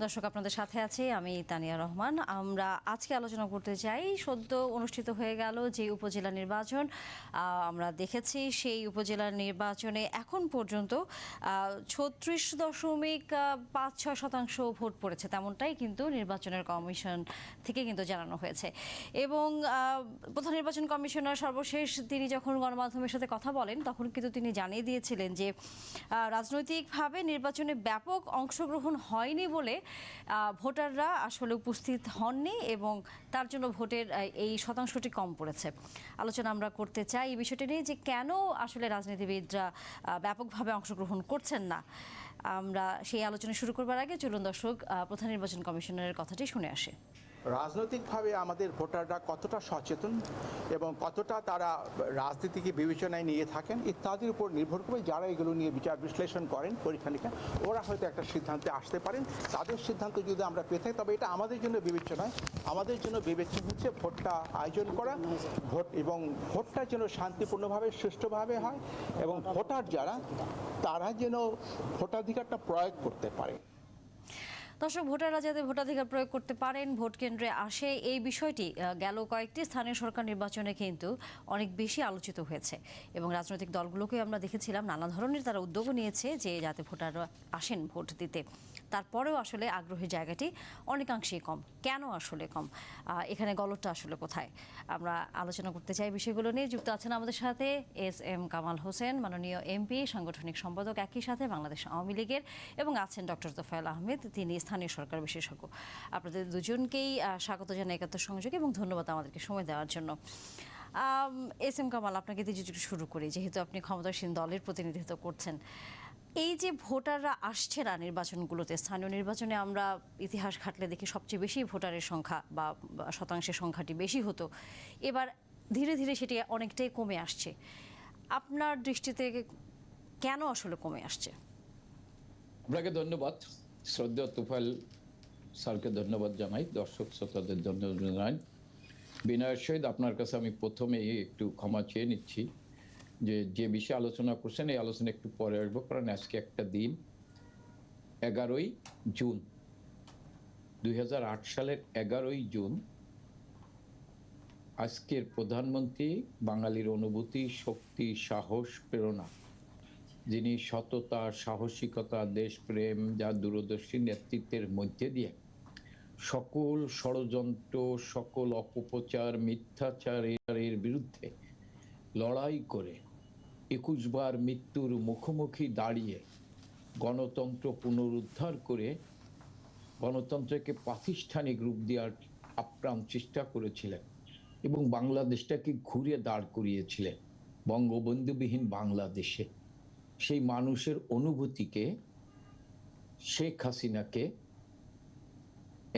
দর্শক, আপনাদের সাথে আছি আমি তানিয়া রহমান। আমরা আজকে আলোচনা করতে চাই সদ্য অনুষ্ঠিত হয়ে গেল যে উপজেলা নির্বাচন। আমরা দেখেছি সেই উপজেলা নির্বাচনে এখন পর্যন্ত 36.56% ভোট পড়েছে, তেমনটাই কিন্তু নির্বাচনের কমিশন থেকে কিন্তু জানানো হয়েছে। এবং প্রধান নির্বাচন কমিশনার সর্বশেষ তিনি যখন গণমাধ্যমের সাথে কথা বলেন তখন কিন্তু তিনি জানিয়ে দিয়েছিলেন যে রাজনৈতিকভাবে নির্বাচনে ব্যাপক অংশগ্রহণ হয়নি বলে ভোটাররা আসলে উপস্থিত হননি এবং তার জন্য ভোটের এই শতাংশটি কম পড়েছে। আলোচনা আমরা করতে চাই এই বিষয়টি নিয়ে যে কেন আসলে রাজনীতিবিদরা ব্যাপকভাবে অংশগ্রহণ করছেন না। আমরা সেই আলোচনা শুরু করবার আগে চলুন দর্শক প্রধান নির্বাচন কমিশনারের কথাটি শুনে আসে। রাজনৈতিকভাবে আমাদের ভোটাররা কতটা সচেতন এবং কতটা তারা রাজনীতিকে বিবেচনায় নিয়ে থাকেন ইত্যাদির উপর নির্ভর করে যারা এগুলো নিয়ে বিচার বিশ্লেষণ করেন, পরীক্ষা নিরীক্ষা, ওরা হয়তো একটা সিদ্ধান্তে আসতে পারেন। তাদের সিদ্ধান্ত যদি আমরা পেয়ে থাকি তবে এটা আমাদের জন্য বিবেচ্য নয়। আমাদের জন্য বিবেচ্য হচ্ছে ভোটটা আয়োজন করা, ভোট এবং ভোটটা যেন শান্তিপূর্ণভাবে সুষ্ঠুভাবে হয় এবং ভোটার যারা তারা যেন ভোটাধিকারটা প্রয়োগ করতে পারে। দর্শক, ভোটাররা যাতে ভোটাধিকার প্রয়োগ করতে পারেন, ভোট কেন্দ্রে আসে, এই বিষয়টি গেল কয়েকটি স্থানীয় সরকার নির্বাচনে কিন্তু অনেক বেশি আলোচিত হয়েছে এবং রাজনৈতিক দলগুলোকে আমরা দেখেছিলাম নানা ধরনের তারা উদ্যোগও নিয়েছে যে যাতে ভোটাররা আসেন ভোট দিতে। তারপরেও আসলে আগ্রহের জায়গাটি অনেকাংশেই কম। কেন আসলে কম? এখানে গলতটা আসলে কোথায়? আমরা আলোচনা করতে চাই বিষয়গুলো নিয়ে। যুক্ত আছেন আমাদের সাথে এস.এম. কামাল হোসেন, মাননীয় এমপি, সাংগঠনিক সম্পাদক একই সাথে বাংলাদেশ আওয়ামী লীগের, এবং আছেন ডক্টর তোফায়েল আহমেদ, তিনি স্থানীয় সরকার বিশেষজ্ঞ। আপনাদের দুজনকেই স্বাগত জানাই একাত্তর সংযোগে এবং ধন্যবাদ আমাদেরকে সময় দেওয়ার জন্য। এস.এম. কামাল, আপনাকে দিয়ে যদি শুরু করি, যেহেতু আপনি ক্ষমতাসীন দলের প্রতিনিধিত্ব করছেন, এই যে ভোটাররা আসছে না নির্বাচনগুলোতে, স্থানীয় নির্বাচনে আমরা ইতিহাস ঘাটলে দেখি সবচেয়ে বেশি ভোটারের সংখ্যা বা শতাংশের সংখ্যাটি বেশি হতো, এবার ধীরে ধীরে সেটি অনেকটাই কমে আসছে। আপনার দৃষ্টিতে কেন আসলে কমে আসছে? আপনাকে ধন্যবাদ, শ্রদ্ধেয় তোফায়েল স্যারকে ধন্যবাদ জানাই, দর্শক শ্রোতাদের ধন্যবাদ জানাই। বিনয়ের সহিত আপনার কাছে আমি প্রথমেই একটু ক্ষমা চেয়ে নিচ্ছি যে বিষয়ে আলোচনা করছেন এই আলোচনা একটু পরে আসবো, কারণ আজকে একটা দিন 11ই জুন 2008 সালের 11ই জুন আজকের প্রধানমন্ত্রী বাঙালির অনুভূতি, শক্তি, সাহস, প্রেরণা, যিনি সততা, সাহসিকতা, দেশপ্রেম, যার দূরদর্শী নেতৃত্বের মধ্যে দিয়ে সকল ষড়যন্ত্র, সকল অপপ্রচার, মিথ্যাচারের বিরুদ্ধে লড়াই করে 21 বার মৃত্যুর মুখোমুখি দাঁড়িয়ে গণতন্ত্র পুনরুদ্ধার করে গণতন্ত্রকে প্রাতিষ্ঠানিক রূপ দেওয়ার আপ্রাণ চেষ্টা করেছিলেন এবং বাংলাদেশটাকে ঘুরে দাঁড় করিয়েছিলেন বঙ্গবন্ধুবিহীন বাংলাদেশে। সেই মানুষের অনুভূতিকে শেখ হাসিনাকে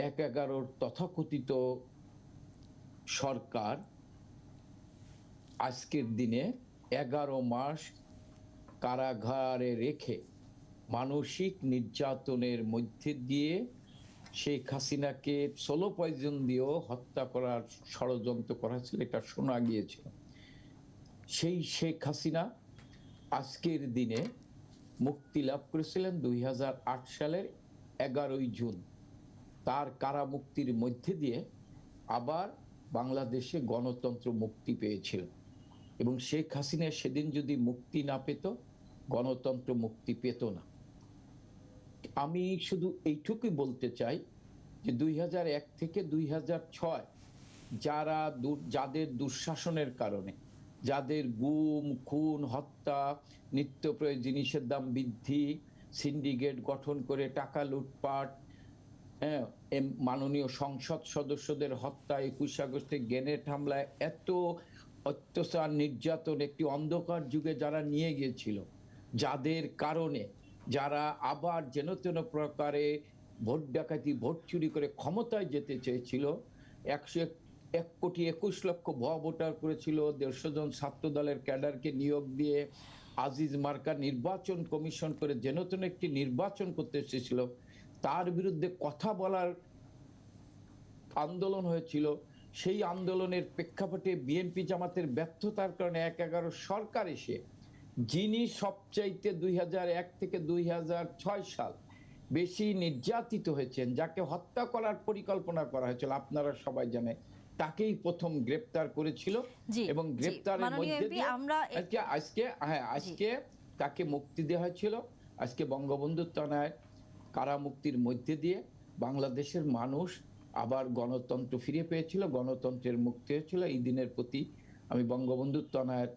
1/11 তথাকথিত সরকার আজকের দিনে 11 মাস কারাগারে রেখে মানসিক নির্যাতনের মধ্যে দিয়ে শেখ হাসিনাকে সোলো পয়জন দিয়েও হত্যা করার ষড়যন্ত্র করা ছিল, এটা শোনা গিয়েছিল। সেই শেখ হাসিনা আজকের দিনে মুক্তি লাভ করেছিলেন 2008 সালের 11ই জুন। তার কারামুক্তির মধ্যে দিয়ে আবার বাংলাদেশে গণতন্ত্র মুক্তি পেয়েছিল এবং শেখ হাসিনা সেদিন যদি মুক্তি না পেত, গণতন্ত্র মুক্তি পেত না। আমি শুধু এইটুকুই বলতে চাই যে 2001 থেকে 2006 যাদের দুঃশাসনের কারণে, যাদের গুম, খুন, হত্যা, নিত্য প্রয়োজনীয় জিনিসের দাম বৃদ্ধি, সিন্ডিকেট গঠন করে টাকা লুটপাট, মাননীয় সংসদ সদস্যদের হত্যা, 21 আগস্টে গ্রেনেড হামলায় এত অত্যাচার, নির্যাতন একটি অন্ধকার যুগে যারা নিয়ে গিয়েছিল, যাদের কারণে যারা আবার যেন তেন প্রকারে ভোট ডাকাতি, ভোট চুরি করে ক্ষমতায় যেতে চেয়েছিল, 1,21,00,000 ভুয়া ভোটার করেছিল, 150 জন ছাত্র দলের ক্যাডারকে নিয়োগ দিয়ে আজিজ মার্কা নির্বাচন কমিশন করে যেন তেন একটি নির্বাচন করতে এসেছিল, তার বিরুদ্ধে কথা বলার আন্দোলন হয়েছিল। সেই আন্দোলনের প্রেক্ষাপটে বিএনপি জামাতের ব্যর্থতার কারণে 1/11 সরকার এসে, যিনি সবচাইতে 2001 থেকে 2006 সাল বেশি নির্যাতিত হয়েছেন, যাকে হত্যা করার পরিকল্পনা করা হয়েছিল, আপনারা সবাই জানেন, তাকেই প্রথম গ্রেপ্তার করেছিল জি, এবং জি। গ্রেপ্তারের মাননীয় মধ্যে এমপি, দিয়ে আমরা আজকে তাকে মুক্তি দেওয়া হয়েছিল। আজকে বঙ্গবন্ধু তনয় কারামুক্তির মধ্যে দিয়ে বাংলাদেশের মানুষ আবার গণতন্ত্র ফিরে পেয়েছিল, গণতন্ত্রের মুক্তি হয়েছিল। এই দিনের প্রতি আমি বঙ্গবন্ধু তনয়ের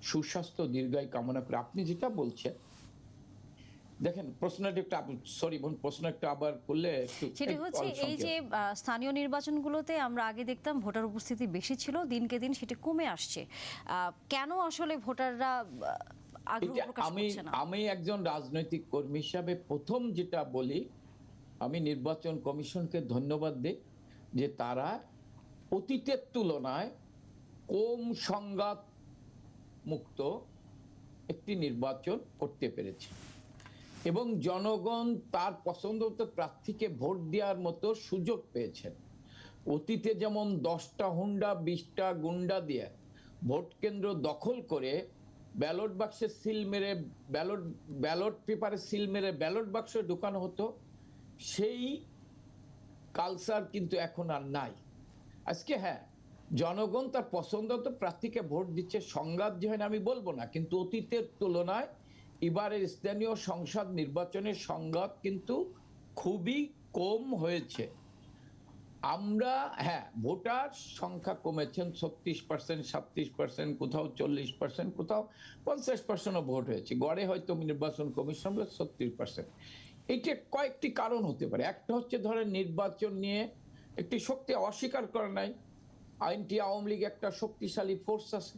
সুস্বাস্থ্য দীর্ঘায়ু কামনা করি। আপনি যেটা বলছেন, দেখেন প্রশ্নটা একটু সরি বোন, প্রশ্ন একটু আবার করলে একটু সেটি হচ্ছে এই যে স্থানীয় নির্বাচনগুলোতে আমরা আগে দেখতাম ভোটার উপস্থিতি বেশি ছিল, দিনকে দিন সেটি কমে আসছে। কেন আসলে ভোটাররা আগ্রহ প্রকাশ করছে না? আমি একজন রাজনৈতিক কর্মী হিসাবে প্রথম যেটা বলি, আমি নির্বাচন কমিশনকে ধন্যবাদ দিই যে তারা অতীতের তুলনায় কম সংঘাত মুক্ত একটি নির্বাচন করতে পেরেছে এবং জনগণ তার পছন্দমতো প্রার্থীকে ভোট দেওয়ার মতো সুযোগ পেয়েছেন। অতীতে যেমন 10টা হুন্ডা 20টা গুন্ডা দিয়ে ভোট কেন্দ্র দখল করে ব্যালট বাক্সে সিল মেরে ব্যালট পেপারে সিল মেরে ব্যালট বাক্সে ঢুকানো হতো, সেই কালচার কিন্তু এখন আর নাই। আজকে হ্যাঁ, জনগণ তার পছন্দমতো প্রার্থীকে ভোট দিচ্ছে, সংঘাত যে হয় না আমি বলবো না, কিন্তু অতীতের তুলনায় এবারের স্থানীয় সংসদ নির্বাচনের সংঘাত কিন্তু খুবই কম হয়েছে। আমরা হ্যাঁ, ভোটার সংখ্যা কমেছেন 36%, 37%, কোথাও 40%, কোথাও 50%ও ভোট হয়েছে। গড়ে হয়তো নির্বাচন কমিশন বলে 36%। এটা কয়েকটি কারণ হতে পারে। একটা হচ্ছে ধরেন নির্বাচন নিয়ে একটি শক্তি অস্বীকার করে নাই। আইনটি আওয়ামী লীগ একটা শক্তিশালী ফোর্স আছে,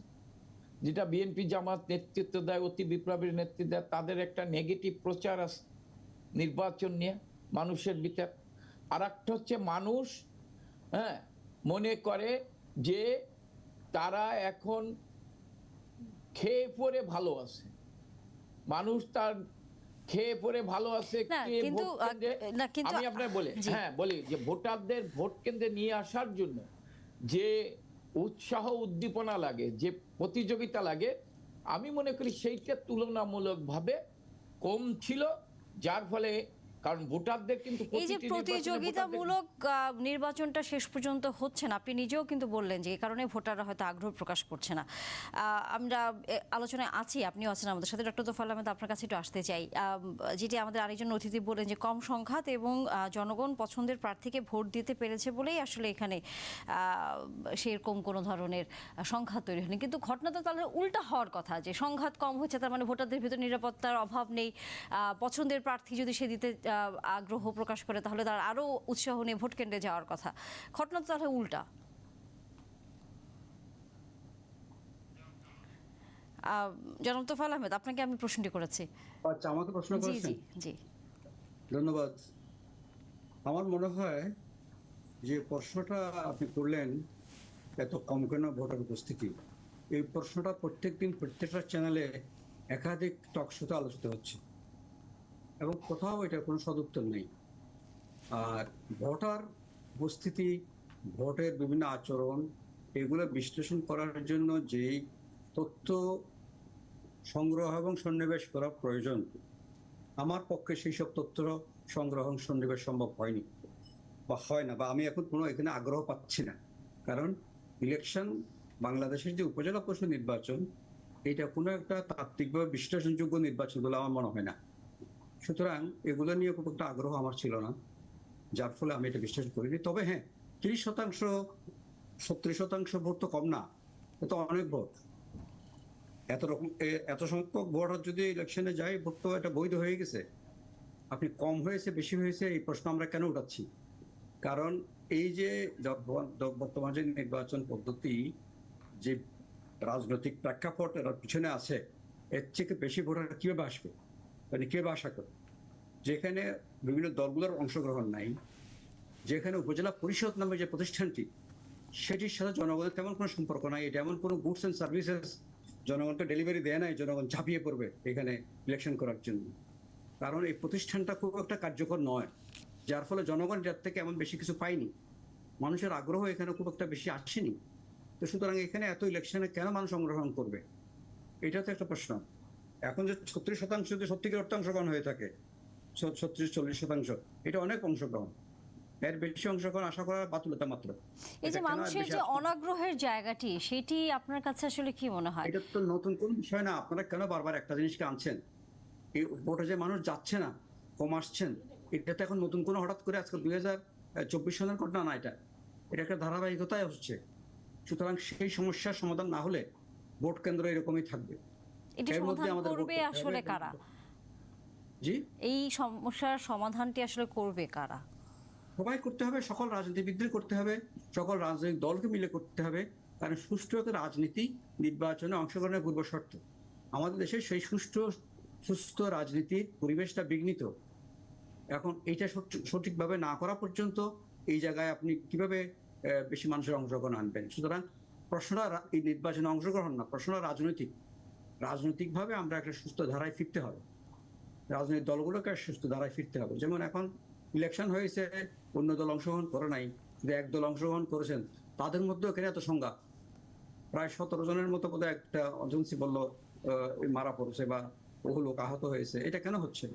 যেটা বিএনপি জামাত নেতৃত্ব দেয়, অতি বিপ্লবীর নেতৃত্ব দেয়, তাদের একটা নেগেটিভ প্রচার আছে নির্বাচন নিয়ে মানুষের ভিতর। আর একটা হচ্ছে মানুষ মনে করে যে তারা এখন খেয়ে পরে ভালো আছে, মানুষ তার খেয়ে পরে ভালো আছে। আমি আপনার বলি যে ভোটারদের ভোট কেন্দ্রে নিয়ে আসার জন্য যে উৎসাহ উদ্দীপনা লাগে, যে প্রতিযোগিতা লাগে, আমি মনে করি সেইটা তুলনামূলকভাবে কম ছিল, যার ফলে কারণ ভোটারদের কিন্তু এই যে প্রতিযোগিতামূলক নির্বাচনটা শেষ পর্যন্ত হচ্ছে না, আপনি নিজেও কিন্তু বললেন যে এই কারণে ভোটাররা হয়তো আগ্রহ প্রকাশ করছে না। আমরা আলোচনায় আছি, আপনিও আছেন আমাদের সাথে। ডক্টর তোফায়েল আহমেদ, আপনার কাছে একটু আসতে চাই। যেটি আমাদের আরেকজন অতিথি বললেন যে কম সংঘাত এবং জনগণ পছন্দের প্রার্থীকে ভোট দিতে পেরেছে বলেই আসলে এখানে সেরকম কোনো ধরনের সংঘাত তৈরি হয়নি। কিন্তু ঘটনা তো তাহলে উল্টা হওয়ার কথা, যে সংঘাত কম হয়েছে, তার মানে ভোটারদের ভিতর নিরাপত্তার অভাব নেই। পছন্দের প্রার্থী যদি সে দিতে আগ্রহ প্রকাশ করে তাহলে তার আরো উৎসাহ নিয়ে ভোট কেন্দ্রে যাওয়ার কথা। ঘটনা তো তাহলে উল্টা। জনাব তোফায়েল আহমেদ, আপনাকে আমি প্রশ্নটি করেছি। আচ্ছা, আমাকে প্রশ্ন করেছেন? জি, ধন্যবাদ। আমার মনে হয় যে প্রশ্নটা আপনি করলেন, এত কম কেন ভোটার উপস্থিতি, এই প্রশ্নটা প্রত্যেকদিন প্রত্যেকটা চ্যানেলে একাধিক টক শোতে আলোচিত হচ্ছে এবং কোথাও এটার কোনো সদুত্তর নেই। আর ভোটার উপস্থিতি, ভোটের বিভিন্ন আচরণ, এগুলো বিশ্লেষণ করার জন্য যেই তথ্য সংগ্রহ এবং সন্নিবেশ করা প্রয়োজন, আমার পক্ষে সেই সব তথ্য সংগ্রহ সন্নিবেশ সম্ভব হয়নি বা হয় না, বা আমি এখন কোনো এখানে আগ্রহ পাচ্ছি না। কারণ ইলেকশন, বাংলাদেশের যে উপজেলা পরিষদ নির্বাচন, এটা কোনো একটা তাত্ত্বিকভাবে বিশ্লেষণযোগ্য নির্বাচন বলে আমার মনে হয় না। সুতরাং এগুলো নিয়ে খুব একটা আগ্রহ আমার ছিল না, যার ফলে আমি এটা বিশ্বাস করিনি। তবে হ্যাঁ, 30%, 70% ভোট তো কম না, এটা অনেক ভোট। এত সংখ্যক ভোটার যদি ইলেকশনে যায়, ভোট তো এটা বৈধ হয়ে গেছে। আপনি কম হয়েছে বেশি হয়েছে এই প্রশ্ন আমরা কেন উঠাচ্ছি? কারণ এই যে বর্তমান যে নির্বাচন পদ্ধতি, যে রাজনৈতিক প্রেক্ষাপট এর পিছনে আছে, এর থেকে বেশি ভোটার কিভাবে আসবে, মানে কিভাবে আশা করে? যেখানে বিভিন্ন দলগুলোর অংশগ্রহণ নাই, যেখানে উপজেলা পরিষদ নামে যে প্রতিষ্ঠানটি, সেটির সাথে জনগণের তেমন কোনো সম্পর্ক নাই। এটা এমন কোনো গুডস অ্যান্ড সার্ভিসেস জনগণকে ডেলিভারি দেয় নাই, জনগণ ঝাঁপিয়ে পড়বে এখানে ইলেকশন করার জন্য। কারণ এই প্রতিষ্ঠানটা খুব একটা কার্যকর নয়, যার ফলে জনগণ যার থেকে এমন বেশি কিছু পায়নি, মানুষের আগ্রহ এখানে খুব একটা বেশি আসেনি। তো সুতরাং এখানে এত ইলেকশনে কেন মানুষ অংশগ্রহণ করবে, এটা তো একটা প্রশ্ন। এখন যে 36% যদি সত্যিকার অর্থে অংশগ্রহণ হয়ে থাকে, 36-40%। এটা অনেক অংশগ্রহণ, এর বেশি অংশগ্রহণ আশা করার বাতুলতা মাত্র। এই যে এটা কেন আর মানুষের বেশি যে আসবে? অনাগ্রহের জায়গাটি, সেটি আপনার কাছে আসলে কি মনে হয়? এটা তো নতুন কোন বিষয় না। আপনারা কেন বারবার একটা জিনিসকে আনছেন? এই ভোটে যে মানুষ যাচ্ছে না, কম আসছেন, এটা তো এখন নতুন কোনো হঠাৎ করে আজকে 2024 সালের ঘটনা না। এটা এটা একটা ধারাবাহিকতায় হচ্ছে। সুতরাং সেই সমস্যার সমাধান না হলে ভোট কেন্দ্র এরকমই থাকবে। এটি এর মধ্যে সমাধান আমাদের ভোট করবে করতে হবে। আসলে কারা? জি, এই সমস্যার সমাধানটি আসলে করবে কারা? সবাই করতে হবে, সকল রাজনীতিবিদদের করতে হবে, সকল রাজনৈতিক দলকে মিলে করতে হবে। কারণ সুষ্ঠু একটা রাজনীতি নির্বাচনে অংশগ্রহণের পূর্ব শর্ত। আমাদের দেশে সেই সুস্থ রাজনীতির পরিবেশটা বিঘ্নিত। এখন এটা সঠিকভাবে না করা পর্যন্ত এই জায়গায় আপনি কিভাবে বেশি মানুষের অংশগ্রহণ আনবেন? সুতরাং প্রশ্নটা এই নির্বাচনে অংশগ্রহণ না, প্রশ্নটা রাজনৈতিকভাবে আমরা একটা সুস্থ ধারায় ফিরতে হবে। রাজনৈতিক দলগুলোকে সুস্থ ধারায় ফিরতে হবে। যেমন এখন ইলেকশন হয়েছে, অন্য দল অংশগ্রহণ করে নাই, শুধু এক দল অংশগ্রহণ করেছেন, তাদের মধ্যেও কেন এত সংঘাত? প্রায় 17 জনের মতো বোধহয় একটা এজেন্সি বললো মারা পড়েছে বা বহু লোক আহত হয়েছে। এটা কেন হচ্ছে?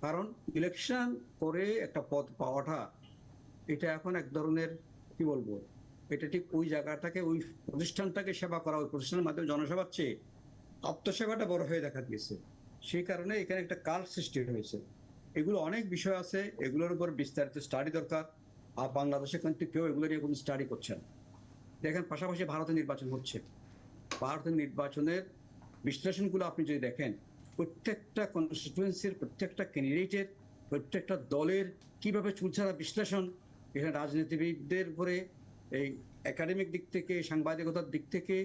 কারণ ইলেকশন করে একটা পদ পাওয়াটা, এটা এখন এক ধরনের কি বলবো, এটা ঠিক ওই জায়গাটাকে, ওই প্রতিষ্ঠানটাকে সেবা করা, ওই প্রতিষ্ঠানের মাধ্যমে জনসেবার চেয়ে আত্মসেবাটা বড় হয়ে দেখা দিয়েছে। সেই কারণে এখানে একটা কাল সৃষ্টি হয়েছে। এগুলো অনেক বিষয় আছে, এগুলোর উপর বিস্তারিত স্টাডি দরকার। আর বাংলাদেশে কিন্তু কেউ এগুলো নিয়ে কোনো স্টাডি করছে না। দেখেন, পাশাপাশি ভারতের নির্বাচন হচ্ছে। ভারতের নির্বাচনের বিশ্লেষণগুলো আপনি যদি দেখেন, প্রত্যেকটা কনস্টিটুয়েন্সির, প্রত্যেকটা ক্যান্ডিডেটের, প্রত্যেকটা দলের কিভাবে চুলছাড়া বিশ্লেষণ, এখানে রাজনীতিবিদদের উপরে, এই একাডেমিক দিক থেকে, সাংবাদিকতার দিক থেকে,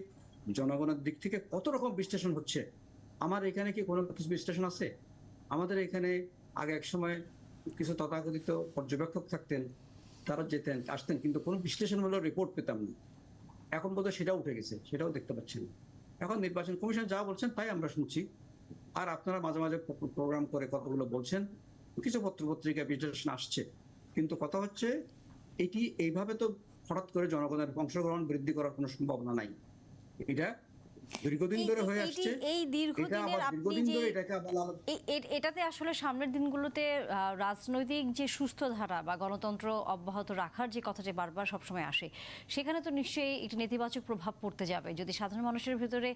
জনগণের দিক থেকে কত রকম বিশ্লেষণ হচ্ছে। আমার এখানে কি কোনো কিছু বিশ্লেষণ আছে? আমাদের এখানে আগে এক সময় কিছু তথাকথিত পর্যবেক্ষক থাকতেন, তারা যেতেন আসতেন, কিন্তু কোনো বিশ্লেষণমূলক রিপোর্ট পেতাম না। এখন বোধহয় সেটাও উঠে গেছে, সেটাও দেখতে পাচ্ছি না। এখন নির্বাচন কমিশন যা বলছেন তাই আমরা শুনছি। আর আপনারা মাঝে মাঝে প্রোগ্রাম করে কতগুলো বলছেন, কিছু পত্রপত্রিকা বিশ্লেষণ আসছে, কিন্তু কথা হচ্ছে এটি এইভাবে তো হঠাৎ করে জনগণের অংশগ্রহণ বৃদ্ধি করার কোনো সম্ভাবনা নাই। এটা দীর্ঘদিন ধরে হয়ে আসছে। এই এটা দীর্ঘদিনের আবার আপনি দীর্ঘদিন যে ধরে এটাকে আবার এটাতে আসলে সামনের দিনগুলোতে রাজনৈতিক যে সুস্থ ধারা বা গণতন্ত্র অব্যাহত রাখার যে কথাটি বারবার সবসময় আসে, সেখানে তো নিশ্চয়ই একটি নেতিবাচক প্রভাব পড়তে যাবে। যদি সাধারণ মানুষের ভিতরে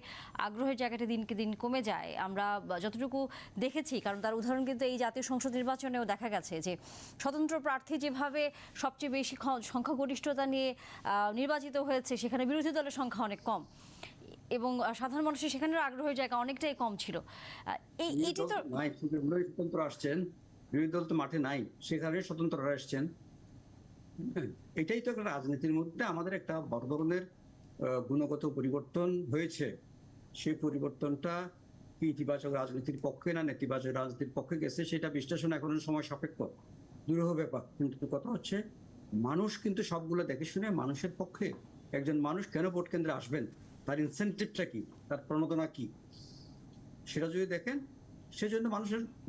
আগ্রহের জায়গাটি দিনকে দিন কমে যায়, আমরা যতটুকু দেখেছি, কারণ তার উদাহরণ কিন্তু এই জাতীয় সংসদ নির্বাচনেও দেখা গেছে যে স্বতন্ত্র প্রার্থী যেভাবে সবচেয়ে বেশি সংখ্যাগরিষ্ঠতা নিয়ে নির্বাচিত হয়েছে, সেখানে বিরোধী দলের সংখ্যা অনেক কম এবং সাধারণ মানুষের সেখানের আগ্রহের জায়গা অনেকটাই কম ছিল। এটি তো নাই, স্বতন্ত্র আসছেন, বিরোধী দল তো মাঠে নাই, সেখানে স্বতন্ত্ররা আসছেন। এটাই তো একটা রাজনীতির মধ্যে আমাদের একটা বড় ধরনের গুণগত পরিবর্তন হয়েছে। সেই পরিবর্তনটা কি ইতিবাচক রাজনীতির পক্ষে না নেতিবাচক রাজনীতির পক্ষে গেছে, সেটা বিশ্লেষণ এখন সময় সাপেক্ষ, দুরূহ ব্যাপার। কিন্তু কথা হচ্ছে, মানুষ কিন্তু সবগুলো দেখে শুনে মানুষের পক্ষে। একজন মানুষ কেন ভোট কেন্দ্রে আসবেন, তার ইনসেন্টিভটা কি, তার প্রণোদনা কি, সেটা যদি দেখেন, সেজন্য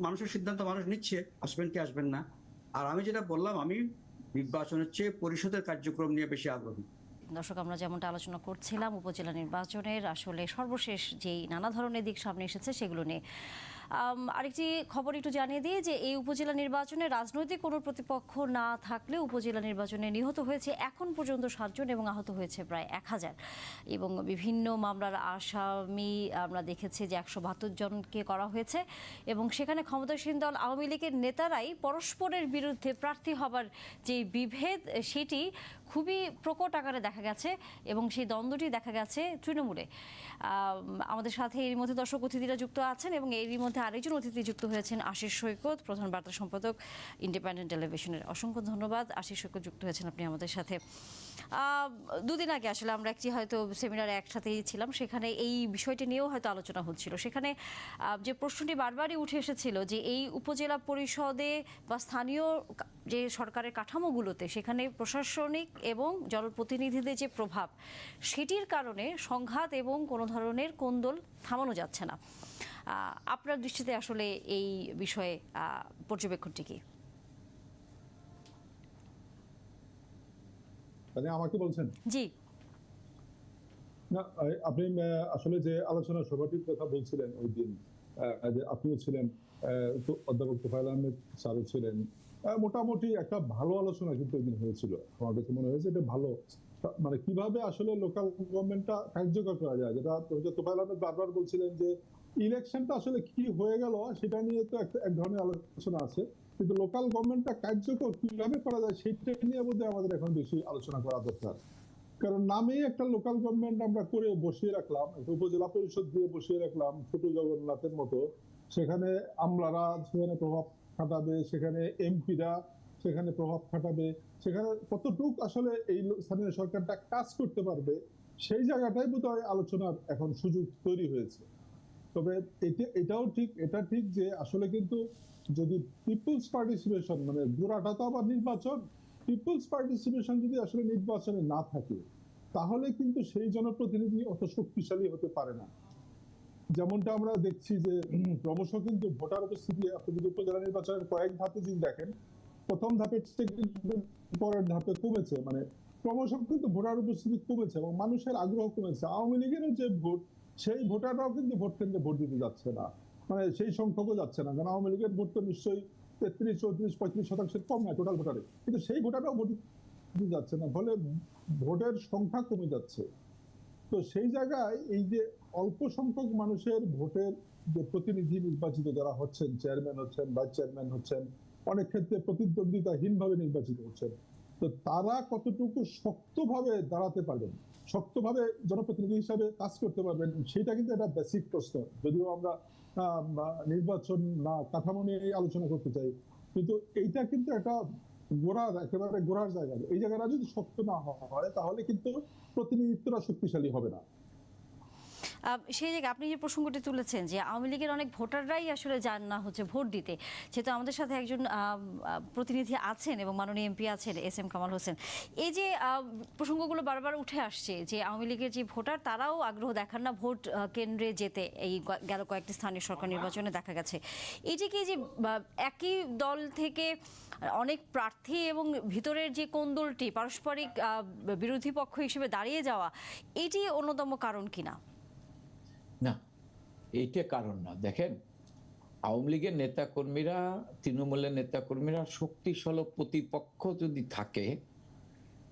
মানুষের সিদ্ধান্ত মানুষ নিচ্ছে আসবেন কি আসবেন না। আর আমি যেটা বললাম, আমি নির্বাচনের চেয়ে পরিষদের কার্যক্রম নিয়ে বেশি আগ্রহী। দর্শক, আমরা যেমনটা আলোচনা করছিলাম উপজেলা নির্বাচনের আসলে সর্বশেষ যেই নানা ধরনের দিক সামনে এসেছে সেগুলো নিয়ে আরেকটি খবর একটু জানিয়ে দিই যে এই উপজেলা নির্বাচনে রাজনৈতিক কোনো প্রতিপক্ষ না থাকলে উপজেলা নির্বাচনে নিহত হয়েছে এখন পর্যন্ত 7 জন এবং আহত হয়েছে প্রায় 1000 এবং বিভিন্ন মামলার আসামি আমরা দেখেছি যে 172 জনকে করা হয়েছে এবং সেখানে ক্ষমতাসীন দল আওয়ামী লীগের নেতারাই পরস্পরের বিরুদ্ধে প্রার্থী হবার যে বিভেদ সেটি খুবই প্রকট আকারে দেখা গেছে এবং সেই দ্বন্দ্বটি দেখা গেছে তৃণমূলে। আমাদের সাথে এর মধ্যে দর্শক অতিথিরা যুক্ত আছেন এবং এরই মধ্যে আরেকজন অতিথি যুক্ত হয়েছেন আশিস সৈকত, প্রধান বার্তা সম্পাদক ইন্ডিপেন্ডেন্ট টেলিভিশনের। অসংখ্য ধন্যবাদ আশিস সৈকত, যুক্ত হয়েছেন আপনি আমাদের সাথে। দুদিন আগে আসলে আমরা একটি হয়তো সেমিনারে একসাথেই ছিলাম, সেখানে এই বিষয়টি নিয়েও হয়তো আলোচনা হচ্ছিল। সেখানে যে প্রশ্নটি বারবারই উঠে এসেছিল যে এই উপজেলা পরিষদে বা স্থানীয় যে সরকারের কাঠামোগুলোতে সেখানে প্রশাসনিক এবং জনপ্রতিনিধিদের যে প্রভাব, সেটির কারণে সংঘাত এবং কোনো ধরনের কোন্দল থামানো যাচ্ছে না। আপনার দৃষ্টিতে আসলে এই বিষয়ে পর্যবেক্ষণটি কি? মানে আমাকে বলছেন? জি না, আপনি আসলে যে আলোচনা সভাটির কথা বলছিলেন ওই দিন, আপনিও ছিলেন, অধ্যাপক তোফায়েল আহমেদ স্যারও ছিলেন। মোটামুটি একটা ভালো আলোচনা কিন্তু ওই দিন হয়েছিল। আমার কাছে মনে হয়েছে এটা ভালো, মানে কিভাবে আসলে লোকাল গভর্নমেন্টটা কার্যকর করা যায়, যেটা তোফায়েল আহমেদ বারবার বলছিলেন যে ইলেকশনটা আসলে কি হয়ে গেল সেটা নিয়ে তো এক ধরনের আলোচনা আছে, কিন্তু লোকাল গভর্নমেন্টটা কার্যকর কিভাবে করা যায় সেটা নিয়ে বোধহয় আমাদের এখন বেশি আলোচনা করা দরকার। কারণ নামেই একটা লোকাল গভর্নমেন্ট আমরা করে বসিয়ে রাখলাম, একটা উপজেলা পরিষদ দিয়ে বসিয়ে রাখলাম ছোট জগন্নাথের মতো। সেখানে আমলারা সেখানে প্রভাব খাটাবে, সেখানে এমপিরা সেখানে প্রভাব খাটাবে, সেখানে কতটুক আসলে এই স্থানীয় সরকারটা কাজ করতে পারবে সেই জায়গাটাই বোধহয় আলোচনার এখন সুযোগ তৈরি হয়েছে। তবে এটা ঠিক যে আসলে কিন্তু যদি পিপলস পার্টিসিপেশন, মানে গোড়াটা তো আবার নির্বাচন, পিপলস পার্টিসিপেশন যদি আসলে নির্বাচনে না থাকে তাহলে কিন্তু সেই জনপ্রতিনিধি অত শক্তিশালী হতে পারে না। যেমনটা আমরা দেখছি যে ক্রমশ কিন্তু ভোটার উপস্থিতি, আপনি যদি উপজেলা নির্বাচনের কয়েক ধাপে যদি দেখেন, প্রথম ধাপের চেয়ে কিন্তু পরের ধাপে কমেছে, মানে ক্রমশ কিন্তু ভোটার উপস্থিতি কমেছে এবং মানুষের আগ্রহ কমেছে। আওয়ামী লীগেরও যে ভোট, সেই ভোটাররাও কিন্তু ভোট কেন্দ্রে ভোট দিতে যাচ্ছে না, মানে সেই সংখ্যকও যাচ্ছে না, কারণ আওয়ামী লীগের ভোট তো নিশ্চয়ই 33, 34, 35% কম না টোটাল ভোটারে, কিন্তু সেই ভোটাররাও ভোট দিতে যাচ্ছে না, ফলে ভোটের সংখ্যা কমে যাচ্ছে। তো সেই জায়গায় এই যে অল্প সংখ্যক মানুষের ভোটের যে প্রতিনিধি নির্বাচিত যারা হচ্ছেন, চেয়ারম্যান হচ্ছেন, ভাইস চেয়ারম্যান হচ্ছেন, অনেক ক্ষেত্রে প্রতিদ্বন্দ্বিতাহীনভাবে নির্বাচিত হচ্ছেন, তো তারা কতটুকু শক্তভাবে দাঁড়াতে পারবেন, শক্তভাবে জনপ্রতিনিধি হিসাবে কাজ করতে পারবেন, সেটা কিন্তু একটা বেসিক প্রশ্ন। যদিও আমরা নির্বাচন না কাঠামো নিয়ে আলোচনা করতে চাই, কিন্তু এইটা কিন্তু একটা একেবারে গোড়ার জায়গা। এই জায়গাটা যদি শক্ত না হয় তাহলে কিন্তু প্রতিনিধিত্বটা শক্তিশালী হবে না। সেই জায়গায় আপনি যে প্রসঙ্গটি তুলেছেন যে আওয়ামী লীগের অনেক ভোটাররাই আসলে যান না হচ্ছে ভোট দিতে, যেহেতু আমাদের সাথে একজন প্রতিনিধি আছেন এবং মাননীয় এমপি আছেন SM কামাল হোসেন, এই যে প্রসঙ্গগুলো বারবার উঠে আসছে যে আওয়ামী লীগের যে ভোটার তারাও আগ্রহ দেখান না ভোট কেন্দ্রে যেতে, এই গেল কয়েকটি স্থানীয় সরকার নির্বাচনে দেখা গেছে। এটিকে যে একই দল থেকে অনেক প্রার্থী এবং ভিতরের যে কোন্দলটি পারস্পরিক বিরোধী পক্ষ হিসেবে দাঁড়িয়ে যাওয়া, এটি অন্যতম কারণ কিনা? না, এইটা কারণ না। দেখেন, আওয়ামী লীগের নেতাকর্মীরা, তৃণমূলের নেতাকর্মীরা শক্তিশালী প্রতিপক্ষ যদি থাকে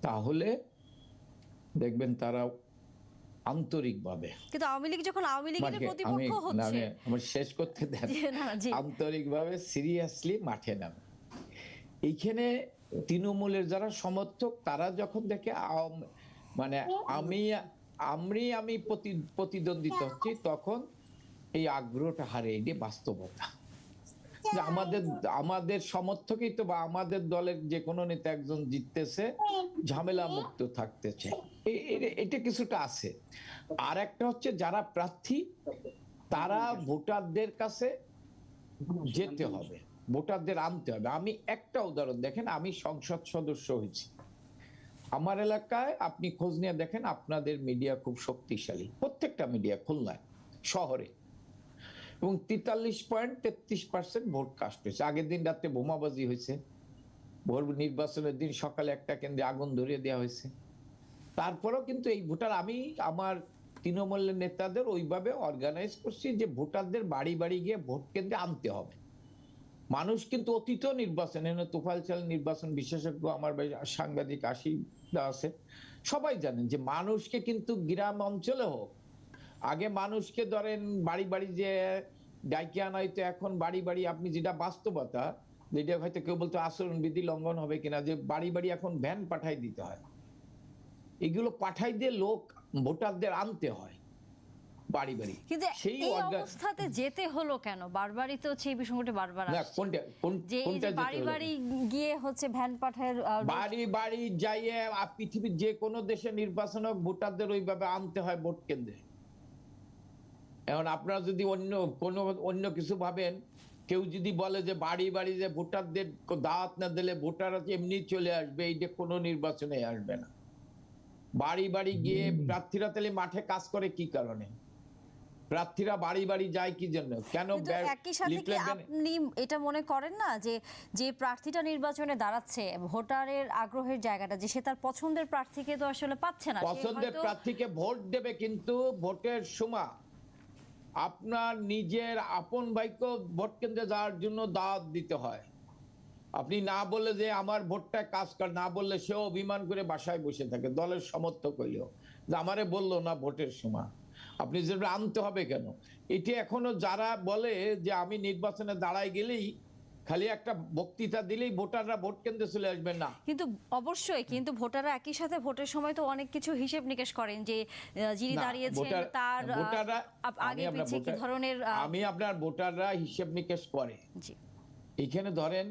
তাহলে দেখবেন তারা আন্তরিকভাবে, কিন্তু আওয়ামী লীগ যখন আওয়ামী লীগের প্রতিপক্ষ হচ্ছে, আমার শেষ করতে দেন, আন্তরিকভাবে সিরিয়াসলি মাঠে নামে। এইখানে তৃণমূলের যারা সমর্থক তারা যখন দেখে মানে আমি প্রতিদ্বন্দ্বিতা হচ্ছি, তখন এই আগ্রহটা হারে, এটি বাস্তবতা। যে আমাদের সমর্থকই তো, বা আমাদের দলের যে কোনো নেতা একজন জিততেছে, ঝামেলা মুক্ত থাকতেছে, এটা কিছুটা আছে। আর একটা হচ্ছে যারা প্রার্থী তারা ভোটারদের কাছে যেতে হবে, ভোটারদের আনতে হবে। আমি একটা উদাহরণ দেখেন, আমি সংসদ সদস্য হয়েছি, আমার এলাকায় আপনি খোঁজ নিয়ে দেখেন, আপনাদের মিডিয়া খুব শক্তিশালী, প্রত্যেকটা মিডিয়া খুলনায় শহরে, এবং 43.33% ভোট কাস্ট হয়েছে। আগের দিন রাতে বোমাবাজি হয়েছে, ভোট নির্বাচনের দিন সকালে একটা কেন্দ্রে আগুন ধরিয়ে দেওয়া হয়েছে। তারপরেও কিন্তু এই ভোটার, আমি আমার তৃণমূলের নেতাদের ওইভাবে অর্গানাইজ করছি যে ভোটারদের বাড়ি বাড়ি গিয়ে ভোট কেন্দ্রে আনতে হবে। মানুষ কিন্তু অতীত নির্বাচনে, তোফায়েল চাল নির্বাচন বিশেষজ্ঞ আমার সাংবাদিক আশিদা আছে, সবাই জানেন যে মানুষকে কিন্তু গ্রাম অঞ্চলে হোক, আগে মানুষকে ধরেন বাড়ি বাড়ি যে ডাইকে আনা হইতো, এখন বাড়ি বাড়ি, আপনি যেটা বাস্তবতা, যেটা হয়তো কেউ বলতো আচরণবিধি লঙ্ঘন হবে কিনা, যে বাড়ি বাড়ি এখন ভ্যান পাঠাই দিতে হয়, এগুলো পাঠাই দিয়ে লোক ভোটারদের আনতে হয় বাড়ি বাড়ি। কিন্তু এই অবস্থাতে যেতে হলো কেন? বারবারই তো সেই বিষয়টি বারবার আসছে, যে বাড়ি বাড়ি গিয়ে হচ্ছে ভ্যান পাঠায়, বাড়ি বাড়ি যাইয়ে পৃথিবীর যে কোনো দেশে নির্বাচন হোক ভোটারদের ওইভাবে আনতে হয় ভোট কেন্দ্রে। এখন আপনারা যদি অন্য কিছু ভাবেন, কেউ যদি বলে যে বাড়ি বাড়ি যে ভোটারদের দাওয়াত না দিলে ভোটাররা এমনি চলে আসবে, এইটা কোনো নির্বাচনে আসবে না। বাড়ি বাড়ি গিয়ে প্রার্থীরা তাহলে মাঠে কাজ করে কি কারণে? প্রার্থীরা বাড়ি বাড়ি যায় কি জন্য? কেন? একই সাথে কি আপনি এটা মনে করেন না যে যে প্রার্থীটা নির্বাচনে দাঁড়াচ্ছে, ভোটারের আগ্রহের জায়গাটা যে সে তার পছন্দের প্রার্থীকে তো আসলে পাচ্ছে না, পছন্দের প্রার্থীকে ভোট দেবে, কিন্তু ভোটের সময় আপনার নিজের আপন ভাইকেও ভোট কেন্দ্রে যাওয়ার জন্য দাওয়াত দিতে হয়। আপনি না বললে যে আমার ভোটটা কাজ কর, না বললে সেও অভিমান করে বাসায় বসে থাকে, দলের সমর্থক হইলেও যে আমারে বললো না ভোটের সময়। আপনি যেটা আনতে হবে কেন? এটি এখনো যারা বলে যে আমি নির্বাচনে দাঁড়ায় গেলেই খালি একটা বক্তৃতা দিলেই ভোটাররা ভোট কেন্দ্রে চলে আসবেন না। কিন্তু অবশ্যই, কিন্তু ভোটাররা একই সাথে ভোটের সময় তো অনেক কিছু হিসেব নিকেশ করেন যে যিনি না, দাঁড়িয়েছেন ভোটার- তার ভোটাররা আগে আমি আপনার পিছিয়ে কি ভোটার- ধরনের আমি আপনার ভোটাররা হিসেব নিকেশ করে। জি এখানে ধরেন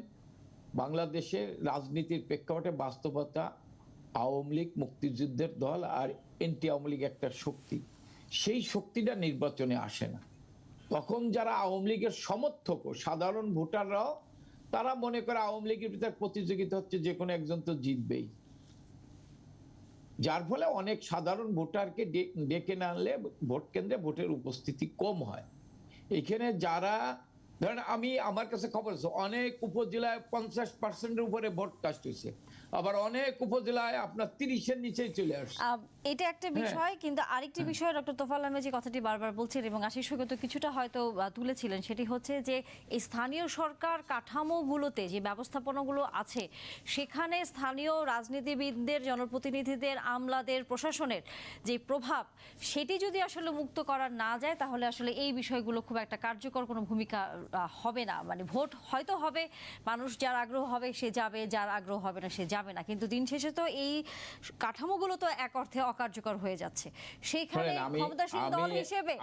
বাংলাদেশের রাজনীতির প্রেক্ষাপটে বাস্তবতা, আওয়ামী লীগ মুক্তিযুদ্ধের দল আর এন্টি আওয়ামী লীগ একটা শক্তি, সেই শক্তিটা নির্বাচনে আসে না। তখন যারা আওয়ামী লীগের সমর্থক ও সাধারণ ভোটাররাও তারা মনে করে আওয়ামী লীগের ভিতরে প্রতিযোগিতা হচ্ছে, যে কোনো একজন তো জিতবেই। যার ফলে অনেক সাধারণ ভোটারকে ডেকে না আনলে ভোট কেন্দ্রে ভোটের উপস্থিতি কম হয়। এখানে যারা ধরেন আমার কাছে খবর আছে অনেক উপজেলায় 50% উপরে ভোট কাস্ট হয়েছে, আবার অনেক উপজেলায় আপনার 30-এর নিচেই চলে আসছে। এটা একটা বিষয়, কিন্তু আরেকটি বিষয় ডক্টর তোফায়েল আহমেদ যে কথাটি বারবার বলছেন এবং আশিস সৈকত কিছুটা হয়তো তুলেছিলেন, সেটি হচ্ছে যে এই স্থানীয় সরকার কাঠামোগুলোতে যে ব্যবস্থাপনাগুলো আছে সেখানে স্থানীয় রাজনীতিবিদদের, জনপ্রতিনিধিদের, আমলাদের, প্রশাসনের যে প্রভাব সেটি যদি আসলে মুক্ত করা না যায় তাহলে আসলে এই বিষয়গুলো খুব একটা কার্যকর কোনো ভূমিকা হবে না। মানে ভোট হয়তো হবে, মানুষ যার আগ্রহ হবে সে যাবে, যার আগ্রহ হবে না সে যাবে না, কিন্তু দিন শেষে তো এই কাঠামোগুলো তো এক অর্থে অকার্যকর হয়ে যাচ্ছে। সেইখানে ক্ষমতাসীন দল হিসেবে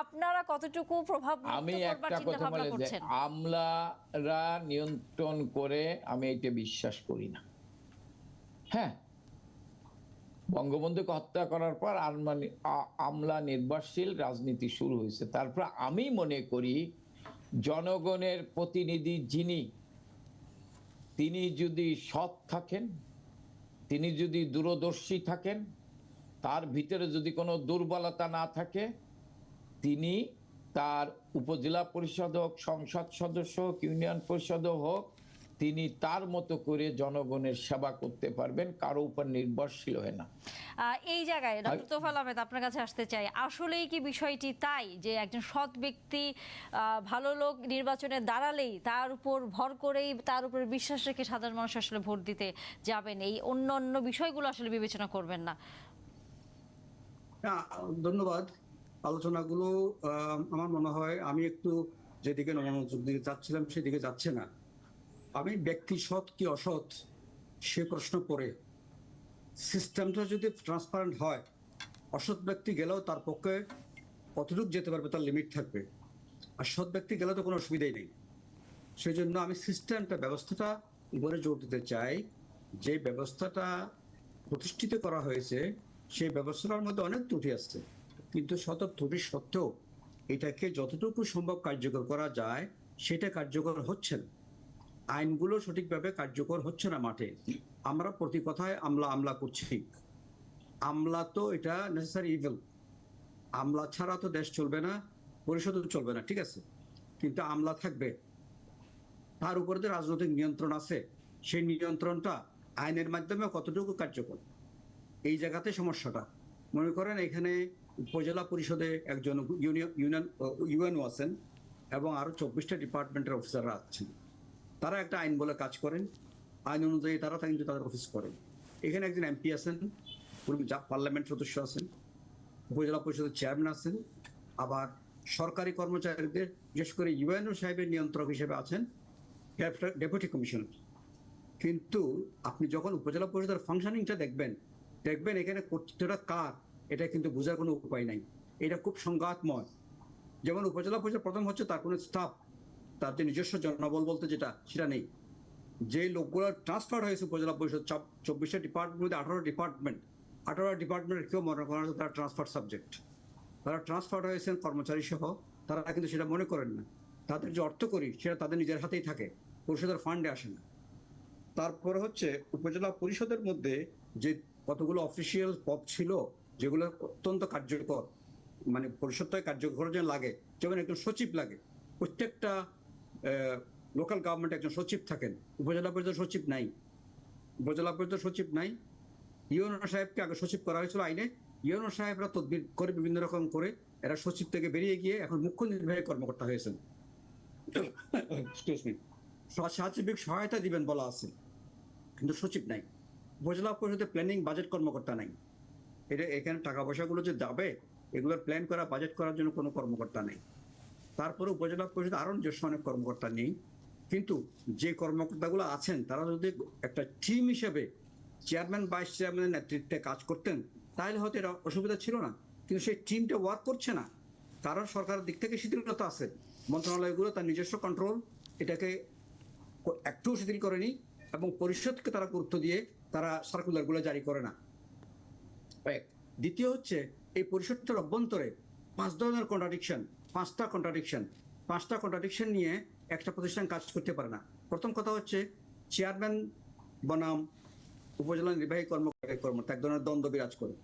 আপনারা কতটুকু প্রভাব আমি করবার একটা চিন্তা কথা ভাবনা বলে যে করছেন? আমলারা নিয়ন্ত্রণ করে, আমি এটা বিশ্বাস করি না। হ্যাঁ, বঙ্গবন্ধুকে হত্যা করার পর আমলা নির্ভরশীল রাজনীতি শুরু হয়েছে। তারপর আমি মনে করি জনগণের প্রতিনিধি যিনি, তিনি যদি সৎ থাকেন, তিনি যদি দূরদর্শী থাকেন, তার ভিতরে যদি কোনো দুর্বলতা না থাকে, তিনি তার উপজেলা পরিষদ হোক, সংসদ সদস্য হোক, ইউনিয়ন পরিষদ হোক, তিনি তার মতো করে জনগণের সেবা করতে পারবেন, কারো উপর নির্ভরশীল হয় না। এই জায়গায় ডক্টর তোফায়েল আহমেদ আপনার কাছে আসতে চাই, আসলেই কি বিষয়টি তাই যে একজন সৎ ব্যক্তি, ভালো লোক নির্বাচনে দাঁড়ালেই তার উপর ভর করেই, তার উপর বিশ্বাস রেখে সাধারণ মানুষ আসলে ভোট দিতে যাবেন, এই অন্য অন্য বিষয়গুলো আসলে বিবেচনা করবেন না? ধন্যবাদ। আলোচনাগুলো আমার মনে হয় আমি একটু যেদিকে মনোযোগ দিকে যাচ্ছিলাম সেদিকে যাচ্ছে না। আমি ব্যক্তি সৎ কি অসৎ সে প্রশ্ন পড়ে, সিস্টেমটা যদি ট্রান্সপারেন্ট হয়, অসৎ ব্যক্তি গেলেও তার পক্ষে কতটুকু যেতে পারবে তার লিমিট থাকবে, আর সৎ ব্যক্তি গেলে তো কোনো অসুবিধাই নেই। সেই জন্য আমি সিস্টেমটা, ব্যবস্থাটা উপরে জোর দিতে চাই। যে ব্যবস্থাটা প্রতিষ্ঠিত করা হয়েছে সেই ব্যবস্থাটার মধ্যে অনেক ত্রুটি আছে, কিন্তু শত ত্রুটি সত্ত্বেও এটাকে যতটুকু সম্ভব কার্যকর করা যায় সেটা কার্যকর হচ্ছে না। আইনগুলো সঠিকভাবে কার্যকর হচ্ছে না মাঠে। আমরা প্রতি কথায় আমলা আমলা করছি। আমলা তো এটা নেসেসারি ইভিল। আমলা ছাড়া তো দেশ চলবে না, পরিষদও চলবে না, ঠিক আছে, কিন্তু আমলা থাকবে। তার উপরে যে রাজনৈতিক নিয়ন্ত্রণ আছে, সেই নিয়ন্ত্রণটা আইনের মাধ্যমে কতটুকু কার্যকর, এই জায়গাতে সমস্যাটা। মনে করেন এখানে উপজেলা পরিষদে একজন ইউএনও আছেন এবং আরো 24টা ডিপার্টমেন্টের অফিসাররা আছেন। তারা একটা আইন বলে কাজ করেন, আইন অনুযায়ী তারা কিন্তু তাদের অফিস করেন। এখানে একজন এমপি আছেন, পার্লামেন্ট সদস্য আছেন, উপজেলা পরিষদের চেয়ারম্যান আছেন, আবার সরকারি কর্মচারীদের বিশেষ করে ইউএনও সাহেবের নিয়ন্ত্রক হিসেবে আছেন ডেপুটি কমিশনার। কিন্তু আপনি যখন উপজেলা পরিষদের ফাংশনিংটা দেখবেন এখানে কর্তৃত্বটা কার, এটা কিন্তু বোঝার কোনো উপায় নাই। এটা খুব সংঘাতময়। যেমন উপজেলা পরিষদ প্রথম হচ্ছে তার কোনো স্টাফ, তার যে নিজস্ব জনবল বলতে যেটা, সেটা নেই। যে লোকগুলো ট্রান্সফার হয়েছে উপজেলা পরিষদ 24টা ডিপার্টমেন্ট, 18 ডিপার্টমেন্টের কেউ মনে করেন তারা ট্রান্সফার সাবজেক্ট, তারা ট্রান্সফার হয়েছেন কর্মচারী সহ, তারা কিন্তু সেটা মনে করেন না। তাদের যে অর্থ করি সেটা তাদের নিজের হাতেই থাকে, পরিষদের ফান্ডে আসে না। তারপরে হচ্ছে উপজেলা পরিষদের মধ্যে যে কতগুলো অফিসিয়াল পদ ছিল যেগুলো অত্যন্ত কার্যকর, মানে পরিষদটায় কার্যকর যেন লাগে, যেমন একজন সচিব লাগে। প্রত্যেকটা লোকাল গভর্নমেন্টে একজন সচিব থাকেন, উপজেলা পরিষদ সচিব নাই। উপজেলা পরিষদ সচিব নাই। ইউএনও সাহেবকে আগে সচিব করা হয়েছিল আইনে, ইউএনও সাহেবরা তদবির করে বিভিন্ন রকম করে এরা সচিব থেকে বেরিয়ে গিয়ে এখন মুখ্য নির্বাহী কর্মকর্তা হয়েছেন। এক্সকিউজ মি, সাচিবিক সহায়তা দিবেন বলা আছে, কিন্তু সচিব নাই। উপজেলা পরিষদে প্ল্যানিং বাজেট কর্মকর্তা নাই। এটা এখানে টাকা পয়সাগুলো যে যাবে এগুলোর প্ল্যান করা, বাজেট করার জন্য কোনো কর্মকর্তা নেই। তারপরে উপজেলা পরিষদে আরো নিজস্ব অনেক কর্মকর্তা নেই, কিন্তু যে কর্মকর্তাগুলো আছেন তারা যদি একটা টিম হিসেবে চেয়ারম্যান ভাইস চেয়ারম্যানের নেতৃত্বে কাজ করতেন তাহলে হয়তো এটা অসুবিধা ছিল না। কিন্তু সেই টিমটা ওয়ার্ক করছে না, কারণ সরকারের দিক থেকে শিথিলতা আছে। মন্ত্রণালয়গুলো তার নিজস্ব কন্ট্রোল এটাকে একটু শিথিল করেনি, এবং পরিষদকে তারা গুরুত্ব দিয়ে তারা সার্কুলারগুলো জারি করে না। দ্বিতীয় হচ্ছে এই পরিষদটার অভ্যন্তরে 5 ধরনের কন্ট্রাডিকশন, 5টা কন্ট্রাডিকশন নিয়ে একটা প্রতিষ্ঠান কাজ করতে পারে না। প্রথম কথা হচ্ছে চেয়ারম্যান বনাম উপজেলা নির্বাহী কর্মকর্তা এক ধরনের দ্বন্দ্ব বিরাজ করে।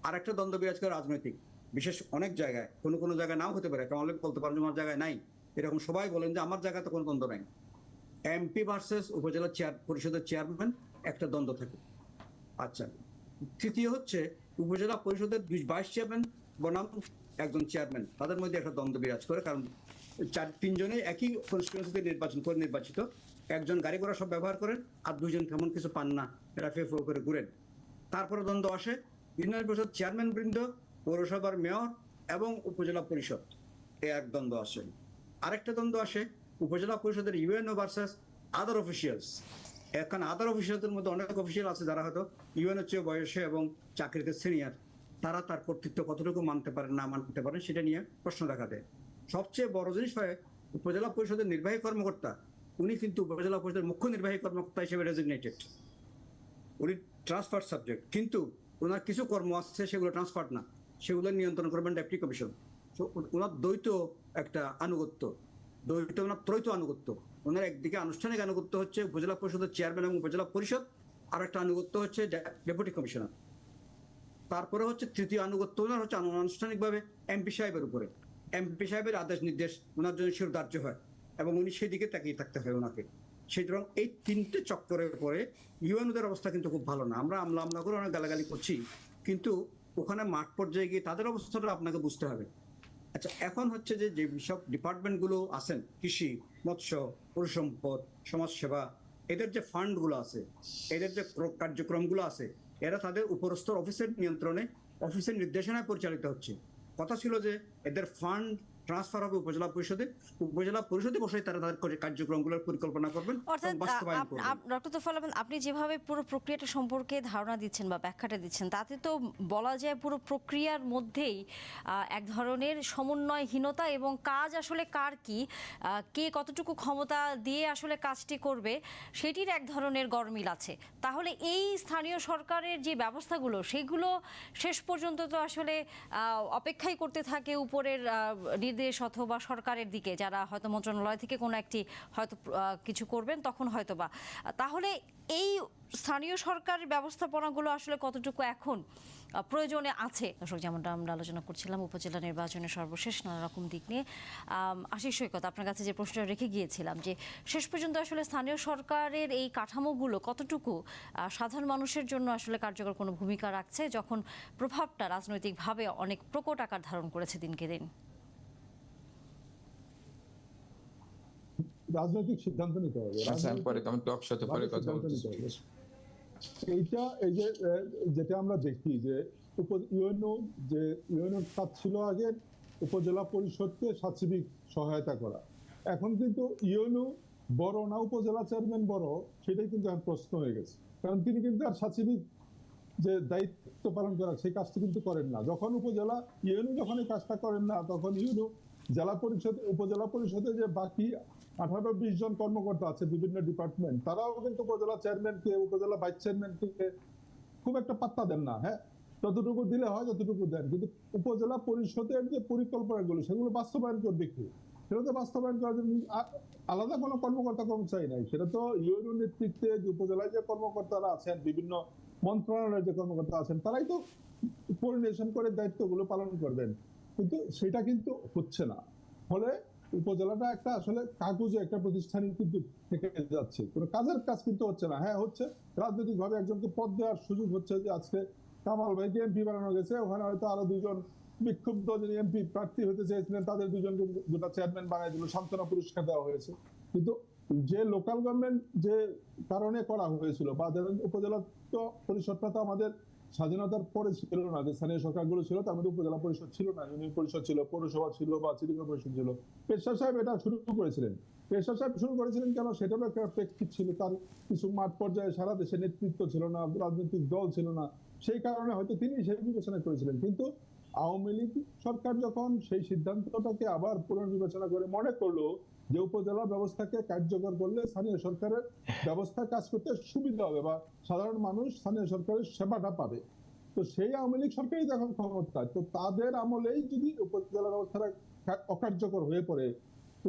আর একটা দ্বন্দ্ব বিরাজ করে রাজনৈতিক, বিশেষ অনেক জায়গায়, কোনো জায়গায় নাও হতে পারে, কারণ অনেক বলতে পারেন আমার জায়গায় নাই, এরকম সবাই বলেন যে আমার জায়গাতে কোনো দ্বন্দ্ব নাই। এমপি ভার্সেস উপজেলা পরিষদের চেয়ারম্যান একটা দ্বন্দ্ব থাকে। আচ্ছা, তৃতীয় হচ্ছে উপজেলা পরিষদের ভাইস চেয়ারম্যান বনাম একজন চেয়ারম্যান, তাদের মধ্যে একটা দ্বন্দ্ব বিরাজ করে, কারণ 3জনে একই কনস্টিটিউয়েন্সিতে নির্বাচিত, একজন গাড়ি ঘোড়া সব ব্যবহার করেন আর 2জন তেমন কিছু পান না, এরা ফে করে ঘুরেন। তারপরে দ্বন্দ্ব আসে ইউনিয়ন পরিষদ চেয়ারম্যান বৃন্দ, পৌরসভার মেয়র এবং উপজেলা পরিষদ, এক দ্বন্দ্ব আসে। আরেকটা দ্বন্দ্ব আসে উপজেলা পরিষদের ইউএনও ভার্সেস আদার অফিসিয়ালস। এখন আদার অফিসিয়ালদের মধ্যে অনেক অফিসিয়াল আছে যারা হয়তো ইউএনও চেয়ে বয়সে এবং চাকরিতে সিনিয়র, তারা তার কর্তৃত্ব কতটুকু মানতে পারেন না মানতে পারেন সেটা নিয়ে প্রশ্ন দেখা দেয়। সবচেয়ে বড় জিনিস হয় উপজেলা পরিষদের নির্বাহী কর্মকর্তা, উনি কিন্তু উপজেলা পরিষদের মুখ্য নির্বাহী কর্মকর্তা হিসেবে রেজিগনেটেড, উনি ট্রান্সফার সাবজেক্ট, কিন্তু ওনার কিছু কর্ম আছে সেগুলো ট্রান্সফার না, সেগুলো নিয়ন্ত্রণ করবেন ডেপুটি কমিশন। তো ওনার দ্বৈত একটা আনুগত্য, ওনার ত্রৈত আনুগত্য। ওনার একদিকে আনুষ্ঠানিক আনুগত্য হচ্ছে উপজেলা পরিষদের চেয়ারম্যান এবং উপজেলা পরিষদ, আর একটা আনুগত্য হচ্ছে ডেপুটি কমিশনার। তারপরে হচ্ছে তৃতীয় আনুগত্য ওনার হচ্ছে আনুষ্ঠানিকভাবে এমপি সাহেবের উপরে। এমপি সাহেবের আদেশ নির্দেশ ওনার জন্য শিরোধার্য হয় এবং উনি সেই দিকে তাকিয়ে থাকতে হয় ওনাকে। সুতরাং এই 3টে চক্করের পরে ইউএনওদের অবস্থা কিন্তু খুব ভালো না। আমরা আমলা করে অনেক গালাগালি করছি, কিন্তু ওখানে মাঠ পর্যায়ে গিয়ে তাদের অবস্থাটা আপনাকে বুঝতে হবে। আচ্ছা, এখন হচ্ছে যে সব ডিপার্টমেন্টগুলো আছেন, কৃষি, মৎস্য, পরিসম্পদ, সমাজসেবা, এদের যে ফান্ডগুলো আছে, এদের যে কার্যক্রমগুলো আছে, এরা তাদের উপরস্থ অফিসের নিয়ন্ত্রণে, অফিসের নির্দেশনায় পরিচালিত হচ্ছে। কথা ছিল যে এদের ফান্ড ট্রান্সফার হবে উপজেলা পরিষদে বসে তারা তাদের কার্যক্রমগুলোর পরিকল্পনা করবেন অর্থাৎ এবং বাস্তবায়ন করবেন। ডক্টর তোফায়েল আহমেদ, আপনি যেভাবে পুরো প্রক্রিয়াটা সম্পর্কে ধারণা দিচ্ছেন বা ব্যাখ্যাটা দিচ্ছেন, তাতে তো বলা যায় পুরো প্রক্রিয়ার মধ্যেই এক ধরনের সমন্বয়হীনতা এবং কাজ আসলে কার কি, কে কতটুকু ক্ষমতা দিয়ে আসলে কাজটি করবে সেটির এক ধরনের গরমিল আছে। তাহলে এই স্থানীয় সরকারের যে ব্যবস্থাগুলো সেগুলো শেষ পর্যন্ত তো আসলে অপেক্ষাই করতে থাকে উপরের নির্দেশ অথবা সরকারের দিকে, যারা হয়তো মন্ত্রণালয় থেকে কোনো একটি হয়তো কিছু করবেন তখন হয়তো বা। তাহলে এই স্থানীয় সরকারের ব্যবস্থাপনাগুলো আসলে কতটুকু এখন প্রয়োজনে আছে? দর্শক, যেমনটা আমরা আলোচনা করছিলাম উপজেলা নির্বাচনের সর্বশেষ নানা রকম দিক নিয়ে, আশিস সৈকত, আপনার কাছে যে প্রশ্নটা রেখে গিয়েছিলাম যে শেষ পর্যন্ত আসলে স্থানীয় সরকারের এই কাঠামোগুলো কতটুকু সাধারণ মানুষের জন্য আসলে কার্যকর কোনো ভূমিকা রাখছে, যখন প্রভাবটা রাজনৈতিকভাবে অনেক প্রকট আকার ধারণ করেছে দিনকে দিন? রাজনৈতিক সিদ্ধান্ত নিতে হবে। এইটা এই যে যেটা আমরা দেখি যে ইউএনও কাজ ছিল আগে উপজেলা পরিষদকে সাচিবিক সহায়তা করা, এখন কিন্তু ইউএনও বড় না উপজেলা চেয়ারম্যান বড়, সেটাই কিন্তু এখন প্রশ্ন হয়ে গেছে। কারণ তিনি কিন্তু আর সাচিবিক যে দায়িত্ব পালন করা সেই কাজটি কিন্তু করেন না। যখন ইউএনও যখন এই কাজটা করেন না, তখন ইউএনও উপজেলা পরিষদে যে বাকি 18-20 জন কর্মকর্তা আছে বিভিন্ন ডিপার্টমেন্ট, তারাও কিন্তু উপজেলা চেয়ারম্যানকে, উপজেলা ভাইস চেয়ারম্যানকে খুব একটা পাত্তা দেন না। হ্যাঁ, যতটুকু দিলে হয় যতটুকু দেন, কিন্তু উপজেলা পরিষদের যে পরিকল্পনাগুলো সেগুলো বাস্তবায়ন করবে কি? সেটা তো বাস্তবায়ন করার জন্য আলাদা কোনো কর্মচারী নাই। সেটা তো ইউএনও নেতৃত্বে যে উপজেলায় যে কর্মকর্তারা আছেন, বিভিন্ন মন্ত্রণালয়ের যে কর্মকর্তা আছেন, তারাই তো কোঅর্ডিনেশন করে দায়িত্বগুলো পালন করবেন, কিন্তু সেটা কিন্তু হচ্ছে না। ফলে উপজেলাটা একটা আসলে কাগজে একটা প্রতিষ্ঠানই কিন্তু থেকে যাচ্ছে, কোনো কাজের কাজ কিন্তু হচ্ছে না। হ্যাঁ, হচ্ছে রাজনৈতিকভাবে একজনকে পদ দেওয়ার সুযোগ হচ্ছে, যে আজকে কামাল ভাইকে এমপি বানানো গেছে, ওখানে হয়তো আরো 2 জন বিক্ষুব্ধ যিনি এমপি প্রার্থী হতে চেয়েছিলেন তাদের দুজনকে দুটা চেয়ারম্যান বানাই দিল, সান্ত্বনা পুরস্কার দেওয়া হয়েছে। কিন্তু যে লোকাল গভর্নমেন্ট যে কারণে করা হয়েছিল বা উপজেলা পরিষদটা তো আমাদের স্বাধীনতার পরে ছিল না, যে স্থানীয় সরকারগুলো ছিল তার মধ্যে উপজেলা পরিষদ ছিল না, ইউনিয়ন পরিষদ ছিল, পৌরসভা ছিল বা সিটি কর্পোরেশন ছিল। পেশার সাহেব এটা শুরু করেছিলেন। পেশার সাহেব শুরু করেছিলেন কেন? সেটারও একটা প্রেক্ষিত ছিল, তার কিছু মাঠ পর্যায়ে সারা দেশে নেতৃত্ব ছিল না, রাজনৈতিক দল ছিল না, সেই কারণে হয়তো তিনি সেই বিবেচনা করেছিলেন। কিন্তু আওয়ামী লীগ সরকার যখন সেই সিদ্ধান্তটাকে আবার পুনর্বিবেচনা করে মনে করলো যে উপজেলা ব্যবস্থাকে কার্যকর করলে স্থানীয় সরকারের ব্যবস্থা কাজ করতে সুবিধা হবে বা সাধারণ মানুষ স্থানীয় সরকারের সেবাটা পাবে, তো সেই আওয়ামী লীগ সরকারই যখন ক্ষমতায়, তো তাদের আমলেই যদি উপজেলা ব্যবস্থাটা অকার্যকর হয়ে পড়ে,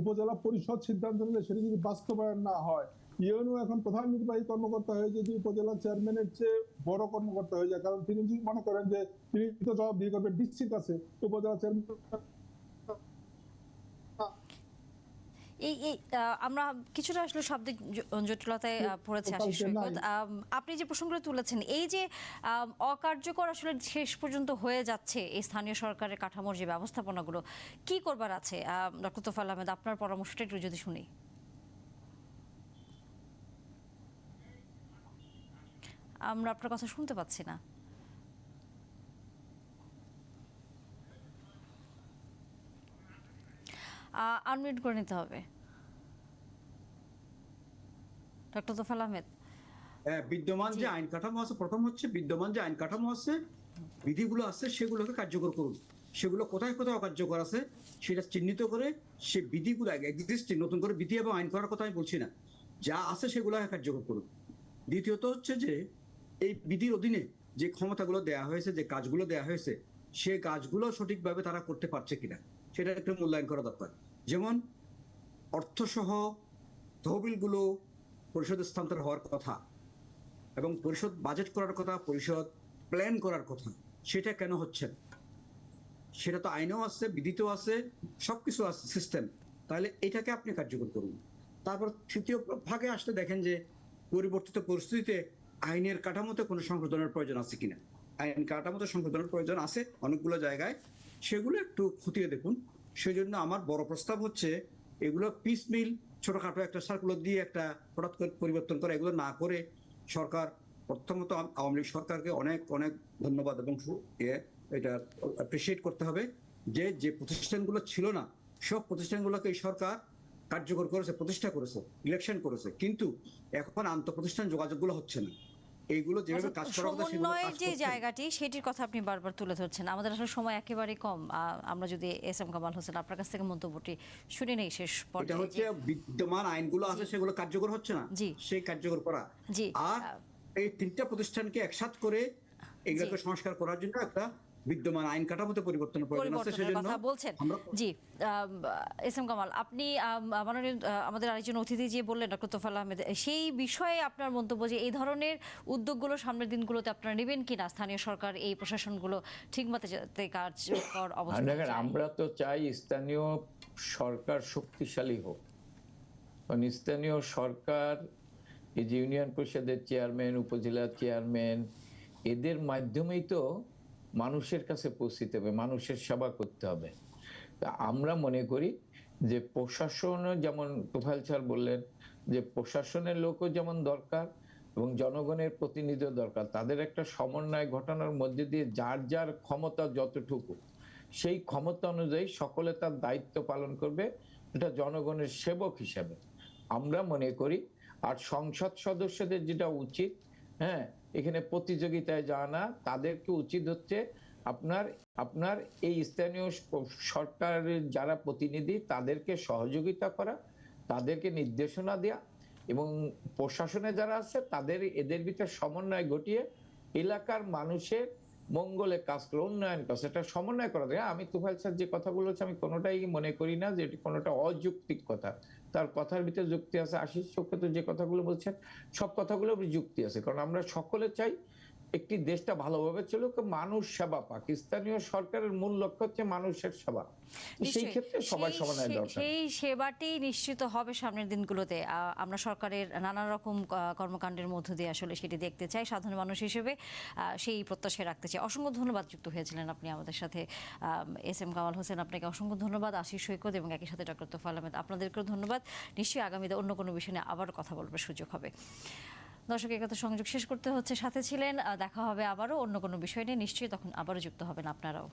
উপজেলা পরিষদ সিদ্ধান্ত নিলে সেটা যদি বাস্তবায়ন না হয়, ইউএনও এখন প্রধান নির্বাহী কর্মকর্তা হয়ে যদি উপজেলা চেয়ারম্যানের চেয়ে বড় কর্মকর্তা হয়ে যায়, কারণ তিনি যদি মনে করেন যে তিনি তো জবাবদিহি করবেন, নিশ্চিত আছে উপজেলা চেয়ারম্যান। এই আমরা কিছুটা আসলে শব্দের জটিলতায় পড়েছে আশিস সৈকত। আপনি যে প্রসঙ্গটা তুলেছেন, এই যে অকার্যকর আসলে শেষ পর্যন্ত হয়ে যাচ্ছে এই স্থানীয় সরকারের কাঠামোর যে ব্যবস্থাপনাগুলো, কি করবার আছে? ডক্টর তোফায়েল আহমেদ, আপনার পরামর্শটা একটু যদি শুনি। আমরা আপনার কথা শুনতে পাচ্ছি না। আনমিউট করে নিতে হবে ডক্টর তোফায়েল আহমেদ। বিদ্যমান যে আইন কাঠামো আছে, প্রথম হচ্ছে বিদ্যমান যে আইন কাঠামো আছে, বিধিগুলো আছে, সেগুলোকে কার্যকর করুন। সেগুলো কোথায় কোথায় অকার্যকর আছে সেটা চিহ্নিত করে সে বিধিগুলো এক্সিস্টিং, নতুন করে বিধি এবং আইন করার কথা আমি বলছি না, যা আছে সেগুলো কার্যকর করুন। দ্বিতীয়ত হচ্ছে যে এই বিধির অধীনে যে ক্ষমতাগুলো দেয়া হয়েছে, যে কাজগুলো দেয়া হয়েছে, সে কাজগুলো সঠিকভাবে তারা করতে পারছে কিনা সেটা একটু মূল্যায়ন করা দরকার। যেমন অর্থসহ তহবিলগুলো পরিষদে স্থানান্তর হওয়ার কথা এবং পরিষদ বাজেট করার কথা, পরিষদ প্ল্যান করার কথা, সেটা কেন হচ্ছে? সেটা তো আইনেও আছে, বিধিতেও আছে, সবকিছু আছে সিস্টেম। তাহলে এটাকে আপনি কার্যকর করুন। তারপর তৃতীয় ভাগে আসলে দেখেন যে পরিবর্তিত পরিস্থিতিতে আইনের কাঠামোতে কোনো সংশোধনের প্রয়োজন আছে কিনা। আইন কাঠামোতে সংশোধনের প্রয়োজন আছে অনেকগুলো জায়গায়, সেগুলো একটু খতিয়ে দেখুন। সেই জন্য আমার বড় প্রস্তাব হচ্ছে এগুলো পিসমিল ছোটখাটো একটা সার্কুলার দিয়ে একটা হঠাৎ করে পরিবর্তন করে, এগুলো না করে সরকার, প্রথমত আওয়ামী লীগ সরকারকে অনেক অনেক ধন্যবাদ এবং এটা অ্যাপ্রিসিয়েট করতে হবে যে যে প্রতিষ্ঠানগুলো ছিল না সব প্রতিষ্ঠানগুলোকে এই সরকার কার্যকর করেছে, প্রতিষ্ঠা করেছে, ইলেকশন করেছে, কিন্তু এখন আন্তঃপ্রতিষ্ঠান যোগাযোগগুলো হচ্ছে না। এইগুলো যেভাবে কাজ করার কথা সেগুলো সমন্বয়ের কাজ যে করছে না। জায়গাটি, সেটির কথা আপনি বারবার তুলে ধরছেন। আমাদের আসলে সময় একেবারে কম। আমরা যদি এস এম কামাল হোসেন আপনার কাছ থেকে মন্তব্যটি শুনে নেই শেষ এটা পর্যায়ে। হচ্ছে বিদ্যমান আইনগুলো আছে সেগুলো কার্যকর হচ্ছে না, জি। সেই কার্যকর করা। জি। আর এই তিনটা প্রতিষ্ঠানকে একসাথ করে এগুলোকে সংস্কার করার জন্য একটা বিদ্যমান আইন কাঠামোতে পরিবর্তনের প্রয়োজন আছে। পরিবর্তনের সেজন্য কথা বলছেন। আমরা জি, এস এম কামাল, আপনি মাননীয় আমাদের আরেকজন অতিথি যে বললেন ডক্টর তোফায়েল আহমেদ, সেই বিষয়ে আপনার মন্তব্য যে এই ধরনের উদ্যোগগুলো সামনের দিনগুলোতে আপনারা নেবেন কিনা, স্থানীয় সরকার এই প্রশাসনগুলো ঠিকমতো যাতে কার্যকর অবস্থা। দেখেন, আমরা তো চাই স্থানীয় সরকার শক্তিশালী হোক। কারণ স্থানীয় সরকার, এই যে ইউনিয়ন পরিষদের চেয়ারম্যান, উপজেলা চেয়ারম্যান, এদের মাধ্যমেই তো মানুষের কাছে পৌঁছতে হবে, মানুষের সেবা করতে হবে। তা আমরা মনে করি যে প্রশাসন, যেমন তোফায়েল স্যার বললেন যে প্রশাসনের লোকও যেমন দরকার এবং জনগণের প্রতিনিধিও দরকার। তাদের একটা সমন্বয় ঘটানোর মধ্যে দিয়ে যার যার ক্ষমতা যতটুকু, সেই ক্ষমতা অনুযায়ী সকলে তার দায়িত্ব পালন করবে, এটা জনগণের সেবক হিসাবে আমরা মনে করি। আর সংসদ সদস্যদের যেটা উচিত, হ্যাঁ, এখানে প্রতিযোগিতায় যাওয়া না, তাদেরকে উচিত হচ্ছে আপনার এই স্থানীয় সরকারের যারা প্রতিনিধি তাদেরকে সহযোগিতা করা, তাদেরকে নির্দেশনা দেওয়া এবং প্রশাসনে যারা আছে তাদের এদের ভিতরে সমন্বয় ঘটিয়ে এলাকার মানুষের মঙ্গলে কাজ করে, উন্নয়ন কাজ, এটা সমন্বয় করা যায়। আমি তোফায়েল স্যার যে কথাগুলো হচ্ছে আমি কোনোটাই মনে করি না যে এটি কোনোটা অযৌক্তিক কথা। তার কথার ভিতরে যুক্তি আছে। আশিস সৈকত যে কথাগুলো বলছেন সব কথাগুলো যুক্তি আছে, কারণ আমরা সকলে চাই একটি দেশটা ভালোভাবে চলুক, মানুষ সেবা। পাকিস্তানীয় সরকারের মূল লক্ষ্য হচ্ছে মানুষের সেবা। সেই নিশ্চয়ই। ক্ষেত্রে সবার সমানের দরকার। সেই সেবাটি নিশ্চিত হবে সামনের দিনগুলোতে। আমরা সরকারের নানা রকম কর্মকাণ্ডের মধ্য দিয়ে আসলে সেটি দেখতে চাই, সাধারণ মানুষ হিসেবে সেই প্রত্যাশা রাখতে চাই। অসংখ্য ধন্যবাদ যুক্ত হয়েছিলেন আপনি আমাদের সাথে। এস এম কামাল হোসেন, আপনাকে অসংখ্য ধন্যবাদ। আশিস সৈকত এবং একই সাথে ডক্টর তোফায়েল আহমেদ, আপনাদেরকেও ধন্যবাদ। নিশ্চয়ই আগামীতে অন্য কোনো বিষয় নিয়ে আবারও কথা বলবার সুযোগ হবে। দর্শক, একাত্ত সংযোগ শেষ করতে হচ্ছে, সাথে ছিলেন। দেখা হবে আবারও অন্য কোনো বিষয় নিয়ে, নিশ্চয়ই তখন আবারও যুক্ত হবেন আপনারাও।